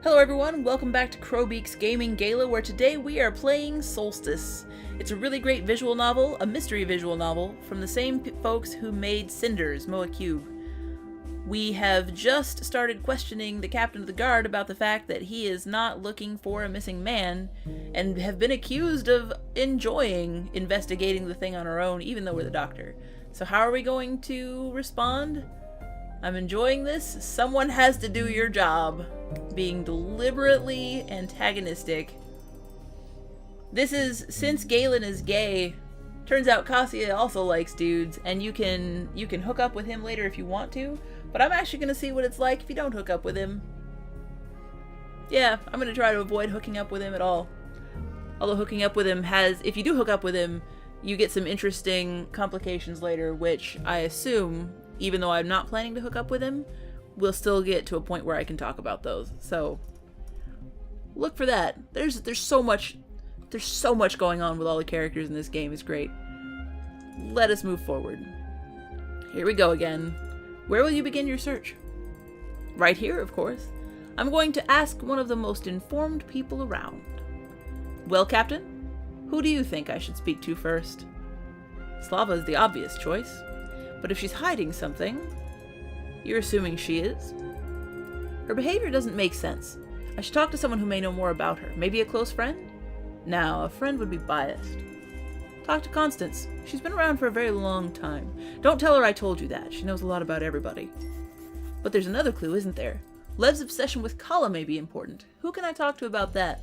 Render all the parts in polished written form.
Hello everyone, welcome back to Crowbeak's Gaming Gala, where today we are playing Solstice. It's a really great visual novel, a mystery visual novel, from the same folks who made Cinders, MoaCube. We have just started questioning the captain of the guard about the fact that he is not looking for a missing man, and have been accused of enjoying investigating the thing on our own, even though we're the doctor. So how are we going to respond? I'm enjoying this. Someone has to do your job. Being deliberately antagonistic. This is, since Galen is gay, turns out Cassia also likes dudes, and you can hook up with him later if you want to, but I'm actually going to see what it's like if you don't hook up with him. Yeah, I'm going to try to avoid hooking up with him at all. Although hooking up with him has, if you do hook up with him, you get some interesting complications later, which I assume, even though I'm not planning to hook up with him, we'll still get to a point where I can talk about those. So look for that. There's so much going on with all the characters in this game. It's great. Let us move forward. Here we go again. Where will you begin your search? Right here, of course. I'm going to ask one of the most informed people around. Well, Captain, who do you think I should speak to first? Slava is the obvious choice, but if she's hiding something, you're assuming she is? Her behavior doesn't make sense. I should talk to someone who may know more about her. Maybe a close friend? Now, a friend would be biased. Talk to Constance. She's been around for a very long time. Don't tell her I told you that. She knows a lot about everybody. But there's another clue, isn't there? Lev's obsession with Kala may be important. Who can I talk to about that?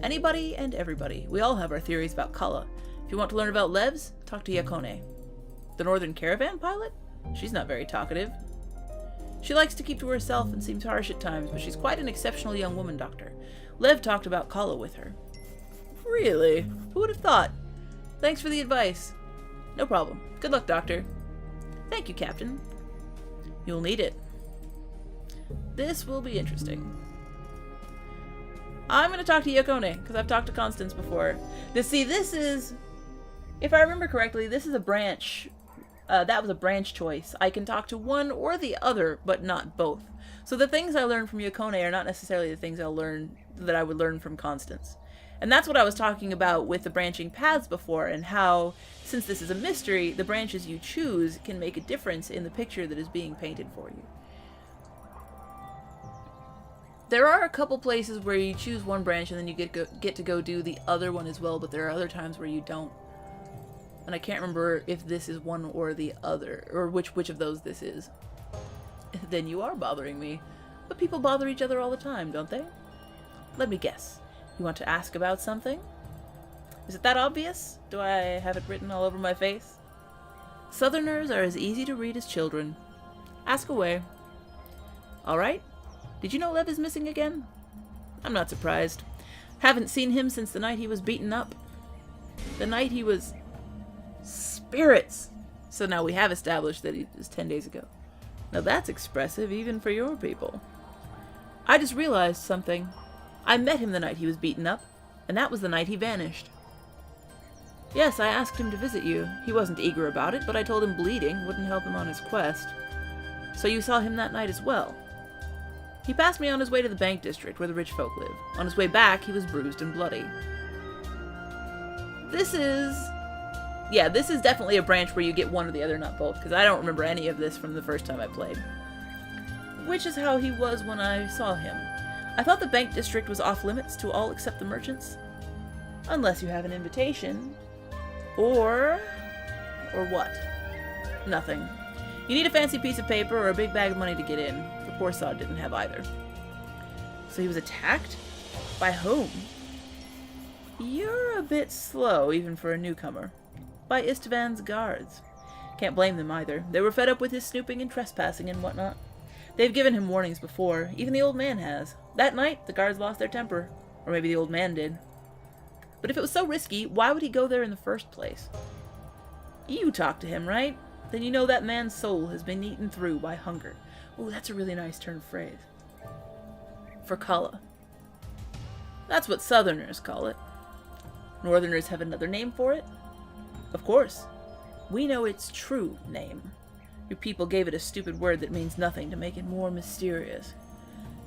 Anybody and everybody. We all have our theories about Kala. If you want to learn about Lev's, talk to Yakone. The Northern Caravan pilot? She's not very talkative. She likes to keep to herself and seems harsh at times, but she's quite an exceptional young woman, Doctor. Lev talked about Kala with her. Really? Who would have thought? Thanks for the advice. No problem. Good luck, Doctor. Thank you, Captain. You'll need it. This will be interesting. I'm going to talk to Yakone, because I've talked to Constance before. This is, if I remember correctly, this is a branch. That was a branch choice. I can talk to one or the other, but not both. So the things I learned from Yakone are not necessarily the things I would learn from Constance. And that's what I was talking about with the branching paths before, and how, since this is a mystery, the branches you choose can make a difference in the picture that is being painted for you. There are a couple places where you choose one branch and then you get to go do the other one as well, but there are other times where you don't. And I can't remember if this is one or the other, or which of those this is. Then you are bothering me. But people bother each other all the time, don't they? Let me guess. You want to ask about something? Is it that obvious? Do I have it written all over my face? Southerners are as easy to read as children. Ask away. All right. Did you know Lev is missing again? I'm not surprised. Haven't seen him since the night he was beaten up. The night he was... Spirits! So now we have established that it was 10 days ago. Now that's expressive even for your people. I just realized something. I met him the night he was beaten up, and that was the night he vanished. Yes, I asked him to visit you. He wasn't eager about it, but I told him bleeding wouldn't help him on his quest. So you saw him that night as well. He passed me on his way to the Bank District, where the rich folk live. On his way back, he was bruised and bloody. This is definitely a branch where you get one or the other, not both, because I don't remember any of this from the first time I played. Which is how he was when I saw him. I thought the Bank District was off limits to all except the merchants. Unless you have an invitation. Or what? Nothing. You need a fancy piece of paper or a big bag of money to get in. The poor sod didn't have either. So he was attacked? By whom? You're a bit slow, even for a newcomer. By Istvan's guards. Can't blame them either. They were fed up with his snooping and trespassing and whatnot. They've given him warnings before. Even the old man has. That night, the guards lost their temper. Or maybe the old man did. But if it was so risky, why would he go there in the first place? You talked to him, right? Then you know that man's soul has been eaten through by hunger. Ooh, that's a really nice turn of phrase. For Kala. That's what Southerners call it. Northerners have another name for it? Of course. We know its true name. Your people gave it a stupid word that means nothing to make it more mysterious.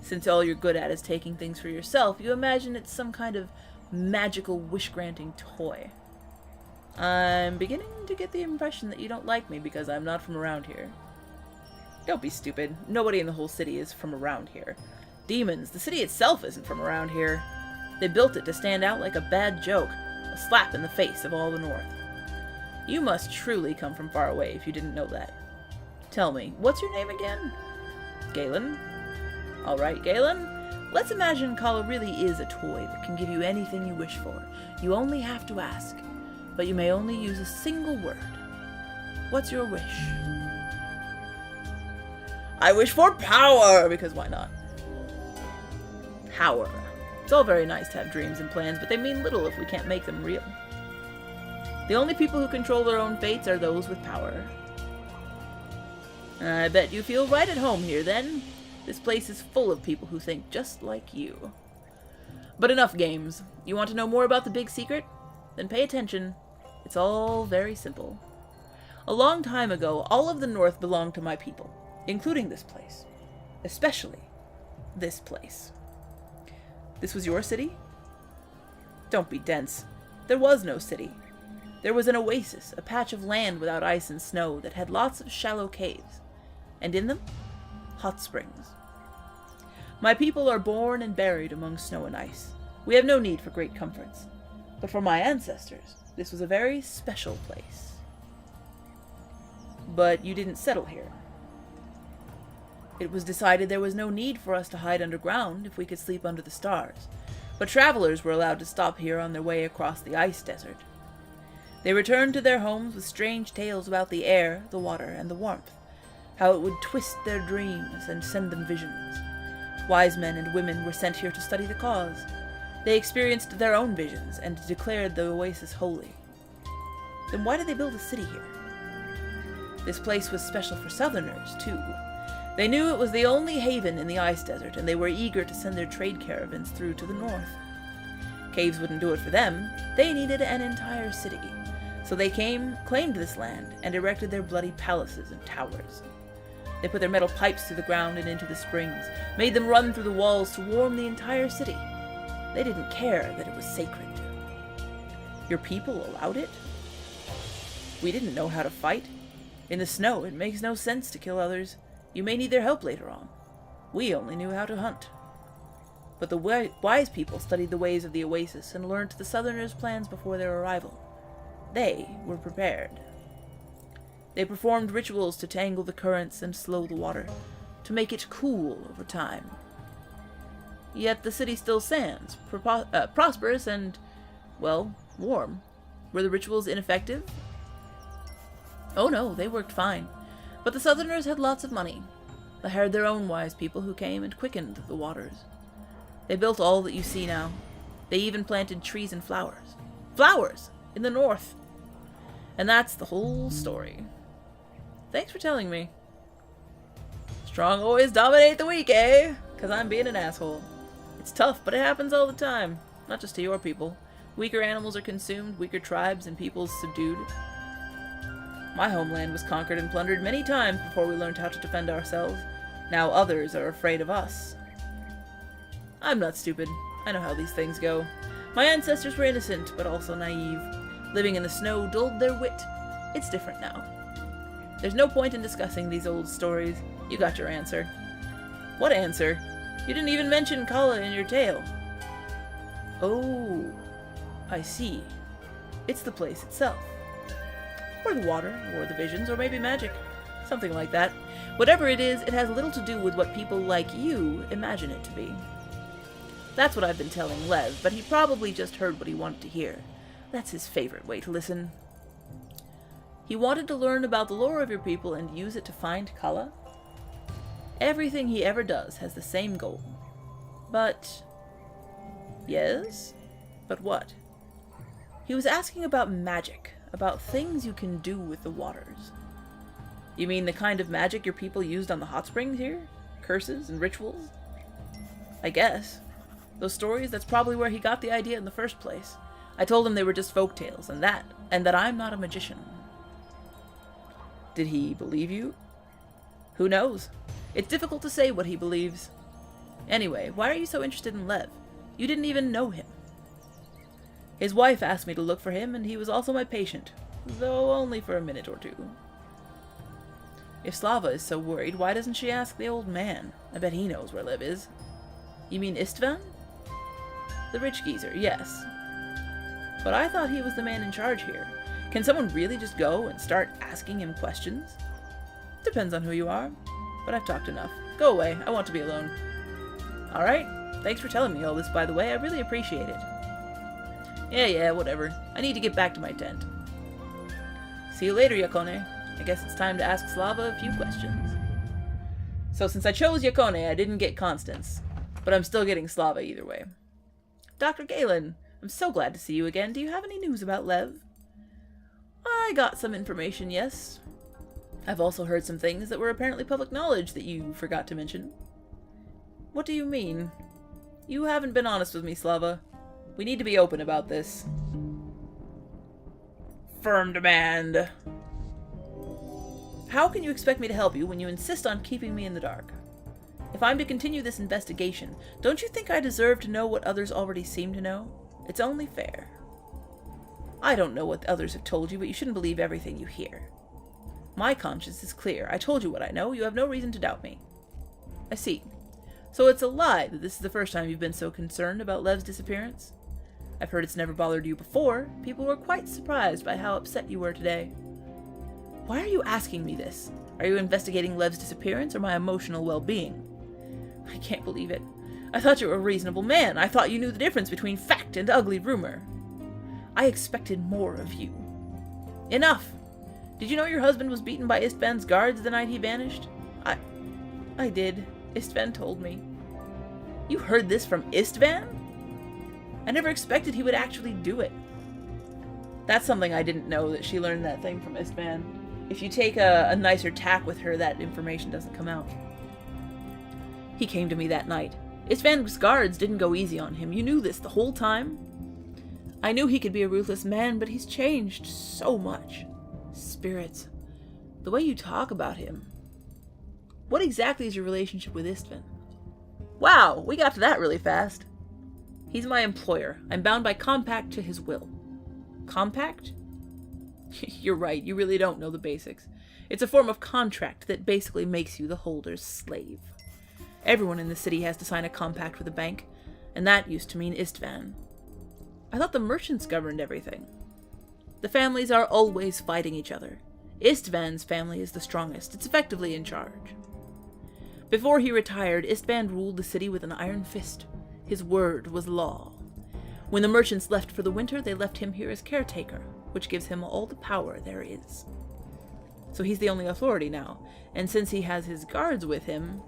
Since all you're good at is taking things for yourself, you imagine it's some kind of magical wish-granting toy. I'm beginning to get the impression that you don't like me because I'm not from around here. Don't be stupid. Nobody in the whole city is from around here. Demons, the city itself isn't from around here. They built it to stand out like a bad joke, a slap in the face of all the North. You must truly come from far away if you didn't know that. Tell me, what's your name again? Galen? Alright, Galen. Let's imagine Kala really is a toy that can give you anything you wish for. You only have to ask. But you may only use a single word. What's your wish? I wish for power! Because why not? Power. It's all very nice to have dreams and plans, but they mean little if we can't make them real. The only people who control their own fates are those with power. I bet you feel right at home here, then. This place is full of people who think just like you. But enough games. You want to know more about the big secret? Then pay attention. It's all very simple. A long time ago, all of the North belonged to my people, including this place. Especially this place. This was your city? Don't be dense. There was no city. There was an oasis, a patch of land without ice and snow that had lots of shallow caves. And in them, hot springs. My people are born and buried among snow and ice. We have no need for great comforts. But for my ancestors, this was a very special place. But you didn't settle here. It was decided there was no need for us to hide underground if we could sleep under the stars. But travelers were allowed to stop here on their way across the ice desert. They returned to their homes with strange tales about the air, the water, and the warmth. How it would twist their dreams and send them visions. Wise men and women were sent here to study the cause. They experienced their own visions and declared the oasis holy. Then why did they build a city here? This place was special for southerners, too. They knew it was the only haven in the ice desert, and they were eager to send their trade caravans through to the north. Caves wouldn't do it for them. They needed an entire city. So they claimed this land, and erected their bloody palaces and towers. They put their metal pipes through the ground and into the springs, made them run through the walls to warm the entire city. They didn't care that it was sacred. Your people allowed it? We didn't know how to fight. In the snow, it makes no sense to kill others. You may need their help later on. We only knew how to hunt. But the wise people studied the ways of the oasis and learned the southerners' plans before their arrival. They were prepared. They performed rituals to tangle the currents and slow the water, to make it cool over time. Yet the city still stands, prosperous and, well, warm. Were the rituals ineffective? Oh no, they worked fine. But the southerners had lots of money. They hired their own wise people who came and quickened the waters. They built all that you see now. They even planted trees and flowers. Flowers! In the north. And that's the whole story. Thanks for telling me. Strong always dominate the weak, eh? 'Cause I'm being an asshole. It's tough, but it happens all the time. Not just to your people. Weaker animals are consumed, weaker tribes and peoples subdued. My homeland was conquered and plundered many times before we learned how to defend ourselves. Now others are afraid of us. I'm not stupid. I know how these things go. My ancestors were innocent, but also naive. Living in the snow dulled their wit. It's different now. There's no point in discussing these old stories. You got your answer. What answer? You didn't even mention Kala in your tale. Oh, I see. It's the place itself. Or the water, or the visions, or maybe magic. Something like that. Whatever it is, it has little to do with what people like you imagine it to be. That's what I've been telling Lev, but he probably just heard what he wanted to hear. That's his favorite way to listen. He wanted to learn about the lore of your people and use it to find Kala. Everything he ever does has the same goal. But... Yes? But what? He was asking about magic, about things you can do with the waters. You mean the kind of magic your people used on the hot springs here? Curses and rituals? I guess. Those stories, that's probably where he got the idea in the first place. I told him they were just folktales, and that I'm not a magician. Did he believe you? Who knows? It's difficult to say what he believes. Anyway, why are you so interested in Lev? You didn't even know him. His wife asked me to look for him, and he was also my patient, though only for a minute or two. If Slava is so worried, why doesn't she ask the old man? I bet he knows where Lev is. You mean Istvan? The rich geezer, yes. But I thought he was the man in charge here. Can someone really just go and start asking him questions? Depends on who you are. But I've talked enough. Go away. I want to be alone. Alright. Thanks for telling me all this, by the way. I really appreciate it. Yeah, whatever. I need to get back to my tent. See you later, Yakone. I guess it's time to ask Slava a few questions. So since I chose Yakone, I didn't get Constance. But I'm still getting Slava either way. Dr. Galen, I'm so glad to see you again. Do you have any news about Lev? I got some information, yes. I've also heard some things that were apparently public knowledge that you forgot to mention. What do you mean? You haven't been honest with me, Slava. We need to be open about this. Firm demand. How can you expect me to help you when you insist on keeping me in the dark? If I'm to continue this investigation, don't you think I deserve to know what others already seem to know? It's only fair. I don't know what others have told you, but you shouldn't believe everything you hear. My conscience is clear. I told you what I know. You have no reason to doubt me. I see. So it's a lie that this is the first time you've been so concerned about Lev's disappearance? I've heard it's never bothered you before. People were quite surprised by how upset you were today. Why are you asking me this? Are you investigating Lev's disappearance or my emotional well-being? I can't believe it. I thought you were a reasonable man. I thought you knew the difference between fact and ugly rumor. I expected more of you. Enough! Did you know your husband was beaten by Istvan's guards the night he vanished? I did. Istvan told me. You heard this from Istvan? I never expected he would actually do it. That's something I didn't know, that she learned that thing from Istvan. If you take a nicer tack with her, that information doesn't come out. He came to me that night. Istvan's guards didn't go easy on him. You knew this the whole time? I knew he could be a ruthless man, but he's changed so much. Spirits. The way you talk about him. What exactly is your relationship with Istvan? Wow, we got to that really fast. He's my employer. I'm bound by compact to his will. Compact? You're right, you really don't know the basics. It's a form of contract that basically makes you the holder's slave. Everyone in the city has to sign a compact with a bank, and that used to mean Istvan. I thought the merchants governed everything. The families are always fighting each other. Istvan's family is the strongest. It's effectively in charge. Before he retired, Istvan ruled the city with an iron fist. His word was law. When the merchants left for the winter, they left him here as caretaker, which gives him all the power there is. So he's the only authority now, and since he has his guards with him,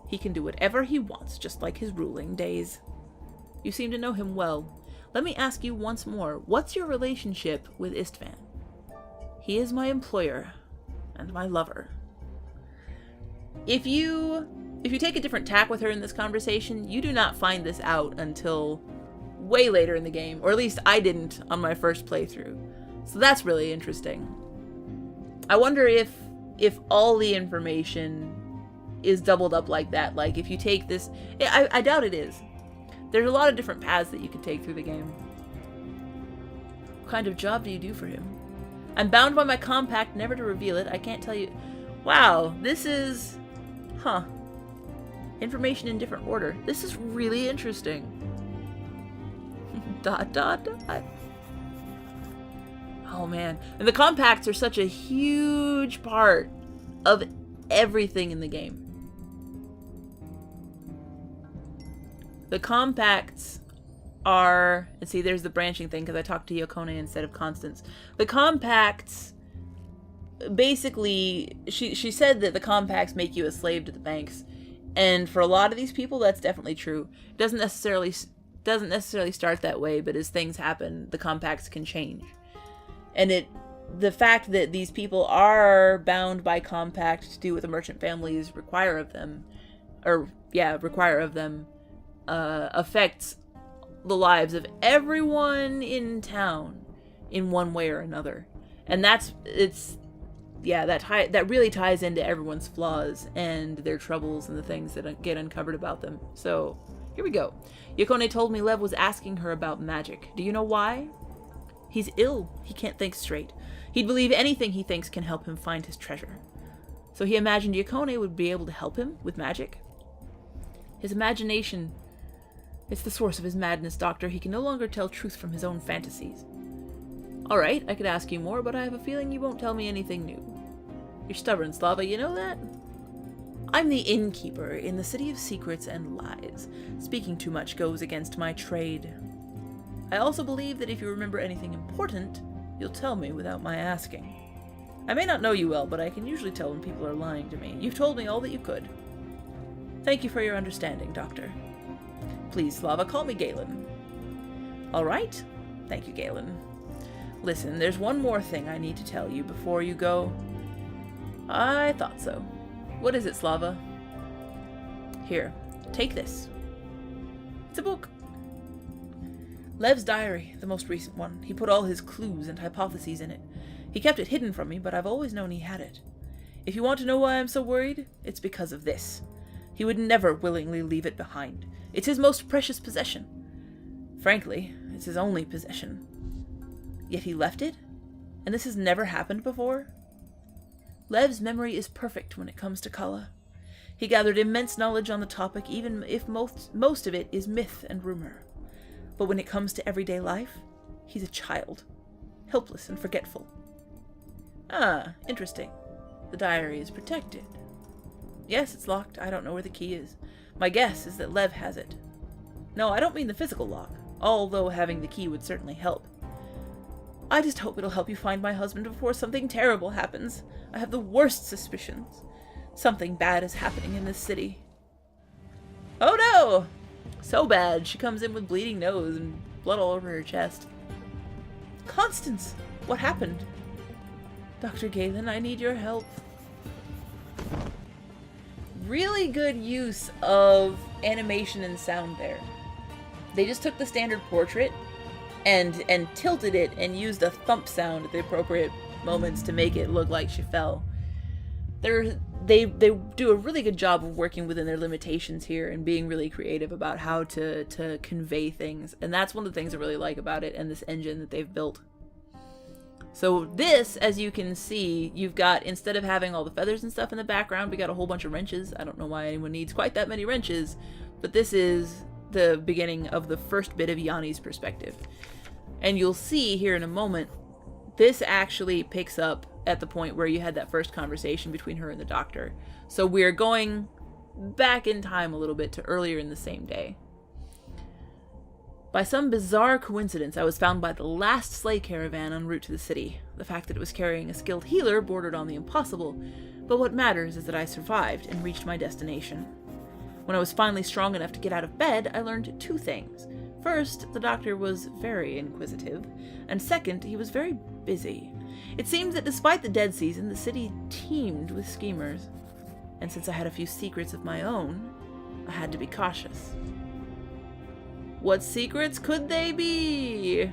he can do whatever he wants, just like his ruling days. You seem to know him well. Let me ask you once more, what's your relationship with Istvan? He is my employer, and my lover. If you take a different tack with her in this conversation, you do not find this out until way later in the game, or at least I didn't on my first playthrough. So that's really interesting. I wonder if all the information is doubled up like that. Like, if you take this... I doubt it is. There's a lot of different paths that you could take through the game. What kind of job do you do for him? I'm bound by my compact never to reveal it. I can't tell you... Wow, this is... Huh. Information in different order. This is really interesting. ... Oh man. And the compacts are such a huge part of everything in the game. The compacts are... And see, there's the branching thing, because I talked to Yokone instead of Constance. The compacts... Basically, she said that the compacts make you a slave to the banks. And for a lot of these people, that's definitely true. It doesn't necessarily start that way, but as things happen, the compacts can change. And the fact that these people are bound by compact to do what the merchant families require of them, affects the lives of everyone in town in one way or another. And yeah, that really ties into everyone's flaws and their troubles and the things that get uncovered about them. So, here we go. Yukone told me Lev was asking her about magic. Do you know why? He's ill. He can't think straight. He'd believe anything he thinks can help him find his treasure. So he imagined Yukone would be able to help him with magic? His imagination, it's the source of his madness, Doctor. He can no longer tell truth from his own fantasies. Alright, I could ask you more, but I have a feeling you won't tell me anything new. You're stubborn, Slava, you know that? I'm the innkeeper in the City of Secrets and Lies. Speaking too much goes against my trade. I also believe that if you remember anything important, you'll tell me without my asking. I may not know you well, but I can usually tell when people are lying to me. You've told me all that you could. Thank you for your understanding, Doctor. Please, Slava, call me Galen. All right. Thank you, Galen. Listen, there's one more thing I need to tell you before you go. I thought so. What is it, Slava? Here, take this. It's a book. Lev's diary, the most recent one. He put all his clues and hypotheses in it. He kept it hidden from me, but I've always known he had it. If you want to know why I'm so worried, it's because of this. He would never willingly leave it behind. It's his most precious possession. Frankly, it's his only possession. Yet he left it? And this has never happened before? Lev's memory is perfect when it comes to Kala. He gathered immense knowledge on the topic, even if most of it is myth and rumor. But when it comes to everyday life, he's a child, helpless and forgetful. Ah, interesting. The diary is protected. Yes, it's locked. I don't know where the key is. My guess is that Lev has it. No, I don't mean the physical lock, although having the key would certainly help. I just hope it'll help you find my husband before something terrible happens. I have the worst suspicions. Something bad is happening in this city. Oh no! So bad, she comes in with bleeding nose and blood all over her chest. Constance! What happened? Dr. Galen, I need your help. Really good use of animation and sound there. They just took the standard portrait and tilted it and used a thump sound at the appropriate moments to make it look like she fell. They do a really good job of working within their limitations here and being really creative about how to convey things. And that's one of the things I really like about it and this engine that they've built. So this, as you can see, you've got, instead of having all the feathers and stuff in the background, we got a whole bunch of wrenches. I don't know why anyone needs quite that many wrenches, but this is the beginning of the first bit of Yanni's perspective. And you'll see here in a moment, this actually picks up at the point where you had that first conversation between her and the doctor. So we're going back in time a little bit to earlier in the same day. By some bizarre coincidence, I was found by the last sleigh caravan en route to the city. The fact that it was carrying a skilled healer bordered on the impossible, but what matters is that I survived and reached my destination. When I was finally strong enough to get out of bed, I learned two things. First, the doctor was very inquisitive, and second, he was very busy. It seemed that despite the dead season, the city teemed with schemers. And since I had a few secrets of my own, I had to be cautious. What secrets could they be?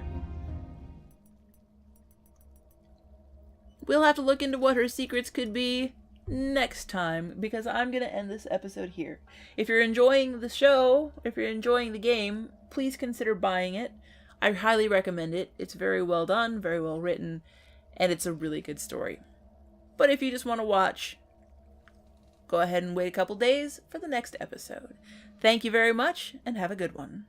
We'll have to look into what her secrets could be next time, because I'm going to end this episode here. If you're enjoying the show, if you're enjoying the game, please consider buying it. I highly recommend it. It's very well done, very well written, and it's a really good story. But if you just want to watch, go ahead and wait a couple days for the next episode. Thank you very much, and have a good one.